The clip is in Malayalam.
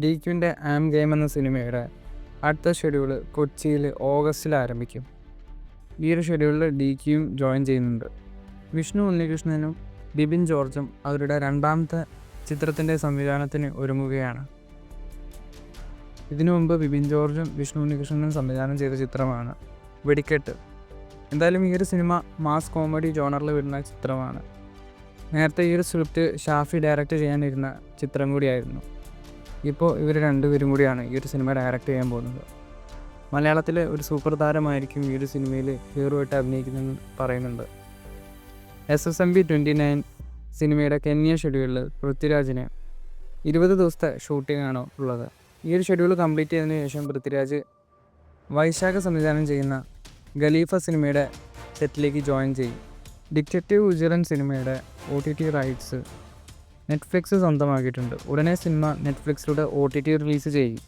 DQൻ്റെ ആം ഗെയിം എന്ന സിനിമയുടെ അടുത്ത ഷെഡ്യൂൾ കൊച്ചിയിൽ ഓഗസ്റ്റിൽ ആരംഭിക്കും. ഈ ഒരു ഷെഡ്യൂളിൽ DQയും ജോയിൻ ചെയ്യുന്നുണ്ട്. വിഷ്ണു ഉണ്ണികൃഷ്ണനും ബിബിൻ ജോർജും അവരുടെ രണ്ടാമത്തെ ചിത്രത്തിൻ്റെ സംവിധാനത്തിന് ഒരുങ്ങുകയാണ്. ഇതിനു മുമ്പ് ബിബിൻ ജോർജും വിഷ്ണു ഉണ്ണികൃഷ്ണനും സംവിധാനം ചെയ്ത ചിത്രമാണ് വെടിക്കെട്ട്. എന്തായാലും ഈ ഒരു സിനിമ മാസ് കോമഡി ജോണറിൽ വരുന്ന ചിത്രമാണ്. നേരത്തെ ഈ ഒരു സ്ക്രിപ്റ്റ് ഷാഫി ഡയറക്റ്റ് ചെയ്യാനിരുന്ന ചിത്രം കൂടിയായിരുന്നു. ഇപ്പോൾ ഇവർ രണ്ടുപേരും കൂടിയാണ് ഈ ഒരു സിനിമ ഡയറക്റ്റ് ചെയ്യാൻ പോകുന്നത്. മലയാളത്തിലെ ഒരു സൂപ്പർ താരമായിരിക്കും ഈ ഒരു സിനിമയിൽ ഹീറോ ആയിട്ട് അഭിനയിക്കുന്നതെന്ന് പറയുന്നുണ്ട്. SSMB 29 സിനിമയുടെ കെന്യ ഷെഡ്യൂളിൽ പൃഥ്വിരാജിന് 20 ദിവസത്തെ ഷൂട്ടിംഗ് ആണ് ഉള്ളത്. ഈ ഒരു ഷെഡ്യൂൾ കംപ്ലീറ്റ് ചെയ്തതിന് ശേഷം പൃഥ്വിരാജ് വൈശാഖ സംവിധാനം ചെയ്യുന്ന ഖലീഫ സിനിമയുടെ സെറ്റിലേക്ക് ജോയിൻ ചെയ്യും. ഡിറ്റക്റ്റീവ് ഉജിറൻ സിനിമയുടെ OTT റൈറ്റ്സ് നെറ്റ്ഫ്ലിക്സ് സ്വന്തമാക്കിയിട്ടുണ്ട്. ഉടനെ സിനിമ നെറ്റ്ഫ്ലിക്സിലൂടെ OTT റിലീസ് ചെയ്യും.